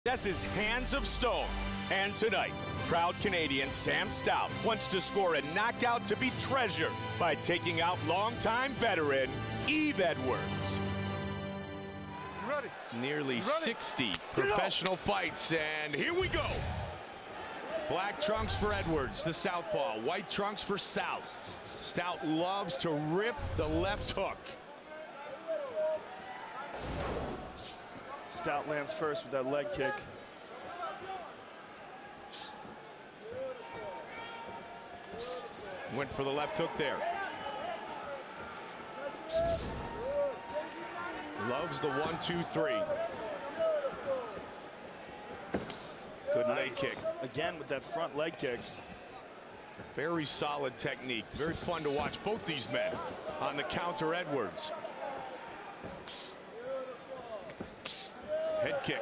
Possesses hands of stone. And tonight, proud Canadian Sam Stout wants to score a knockout to be treasured by taking out longtime veteran Yves Edwards. Ready. Nearly 60 professional fights, and here we go. Black trunks for Edwards, the southpaw. White trunks for Stout. Stout loves to rip the left hook. Stout lands first with that leg kick. Went for the left hook there. Loves the 1-2-3. Good leg kick. Again with that front leg kick. Very solid technique. Very fun to watch both these men on the counter. Edwards. Head kick.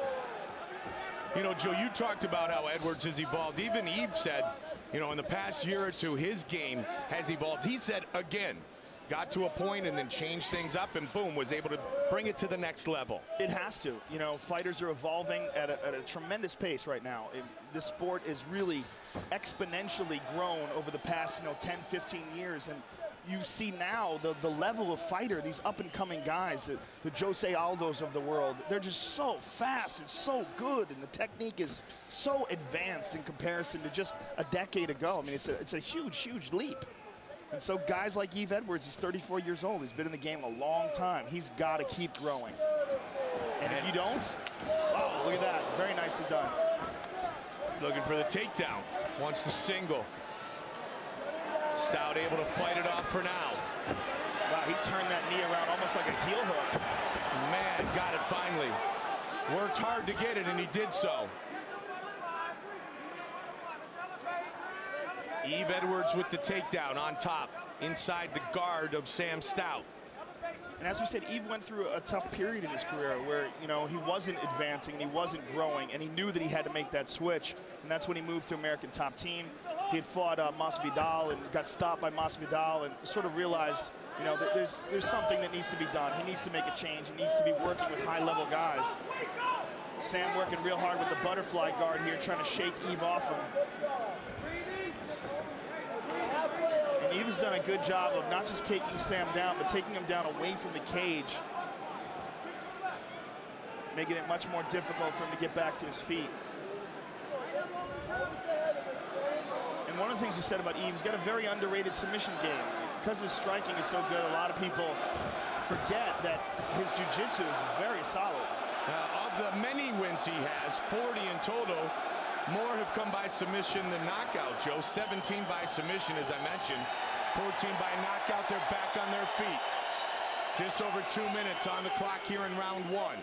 You know, Joe, you talked about how Edwards has evolved. Even Yves said, you know, in the past year or two, his game has evolved. He said, again, got to a point and then changed things up and boom, was able to bring it to the next level. It has to. You know, fighters are evolving at a tremendous pace right now. This sport is really exponentially grown over the past, 10, 15 years. And you see now the level of fighter, these up-and-coming guys, the Jose Aldos of the world, they're just so fast and so good, and the technique is so advanced in comparison to just a decade ago. I mean, it's a huge, huge leap. And so guys like Yves Edwards, he's 34 years old. He's been in the game a long time. He's got to keep growing. And if you don't, oh, look at that. Very nicely done. Looking for the takedown. Wants the single. Stout able to fight it off for now. Wow, he turned that knee around almost like a heel hook. Man, got it finally. Worked hard to get it, and he did so. Yves Edwards with the takedown on top, inside the guard of Sam Stout. And as we said, Yves went through a tough period in his career where, he wasn't advancing and he wasn't growing, and he knew that he had to make that switch, and that's when he moved to American Top Team. He had fought Masvidal and got stopped by Masvidal and sort of realized, that there's something that needs to be done. He needs to make a change. He needs to be working with high-level guys. Sam working real hard with the butterfly guard here, trying to shake Yves off him. And Yves has done a good job of not just taking Sam down, but taking him down away from the cage, making it much more difficult for him to get back to his feet. And one of the things you said about Yves, he's got a very underrated submission game. Because his striking is so good, a lot of people forget that his jiu-jitsu is very solid. Of the many wins he has, 40 in total, more have come by submission than knockout, Joe. 17 by submission, as I mentioned. 14 by knockout. They're back on their feet. Just over 2 minutes on the clock here in round one.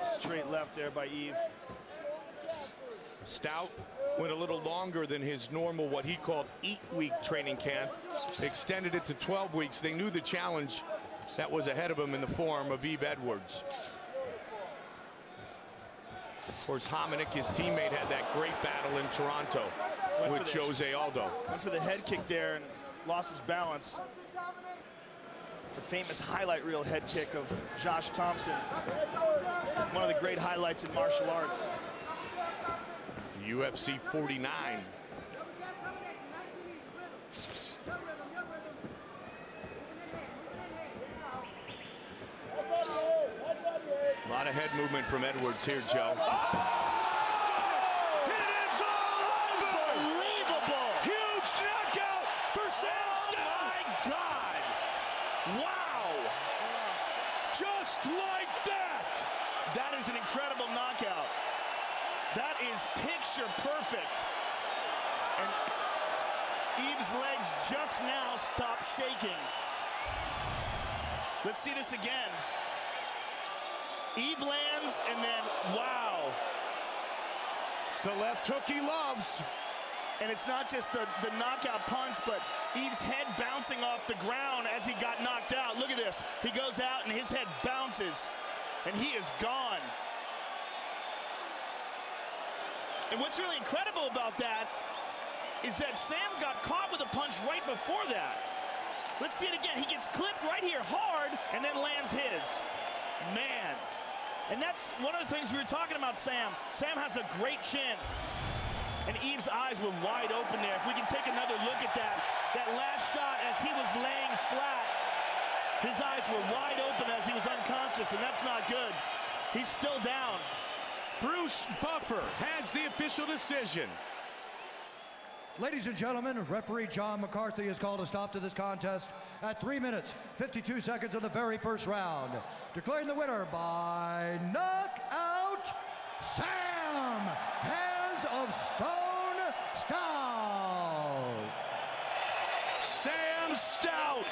Straight left there by Yves. Stout went a little longer than his normal, what he called 8-week training camp. Extended it to 12 weeks. They knew the challenge that was ahead of him in the form of Yves Edwards. Of course, Hominick, his teammate, had that great battle in Toronto with Jose Aldo. Went for the head kick there and lost his balance. The famous highlight reel head kick of Josh Thompson. One of the great highlights in martial arts. UFC 49. A lot of head movement from Edwards here, Joe. It is all unbelievable! Huge knockout for Sam Stout! Oh my God! Wow! Just like that! That is an incredible knockout. That is picture perfect. And Yves' legs just now stopped shaking. Let's see this again. Yves lands, and then, wow. It's the left hook he loves. And it's not just the knockout punch, but Yves' head bouncing off the ground as he got knocked out. Look at this. He goes out, and his head bounces, and he is gone. And what's really incredible about that is that Sam got caught with a punch right before that. Let's see it again. He gets clipped right here hard and then lands his. Man. And that's one of the things we were talking about, Sam. Sam has a great chin. And Yves' eyes were wide open there. If we can take another look at that last shot as he was laying flat, his eyes were wide open as he was unconscious, and that's not good. He's still down. Bruce Buffer has the official decision. Ladies and gentlemen, referee John McCarthy has called a stop to this contest at 3 minutes, 52 seconds of the very first round. Declaring the winner by knockout, Sam Hands of Stone Stout. Sam Stout.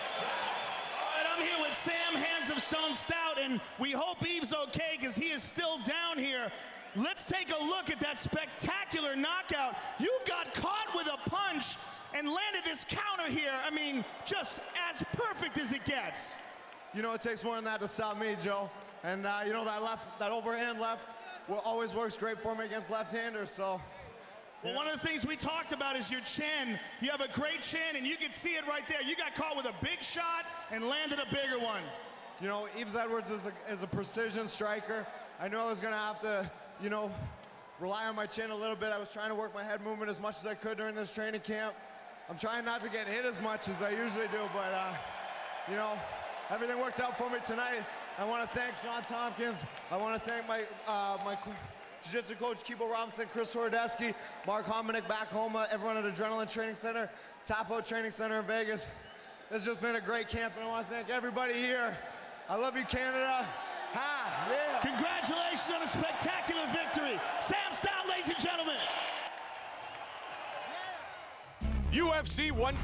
And I'm here with Sam Hands of Stone Stout, and we hope Yves okay because he is still down here. Let's take a look at that spectacular knockout. You got caught with a punch and landed this counter here. I mean, just as perfect as it gets. You know, it takes more than that to stop me, Joe. And you know, that overhand left always works great for me against left-handers, so. Well, one of the things we talked about is your chin. You have a great chin, and you can see it right there. You got caught with a big shot and landed a bigger one. You know, Yves Edwards is a precision striker. I knew I was going to have to, you know, rely on my chin a little bit. I was trying to work my head movement as much as I could during this training camp. I'm trying not to get hit as much as I usually do, but, you know, everything worked out for me tonight. I want to thank Sean Tompkins. I want to thank my jiu-jitsu coach, Kibo Robinson, Chris Horodesky, Mark Hominick back home, everyone at Adrenaline Training Center, Tapo Training Center in Vegas. This has just been a great camp, and I want to thank everybody here. I love you, Canada. Ha, yeah. Congratulations on a spectacular victory. Sam Stout, ladies and gentlemen. UFC 130.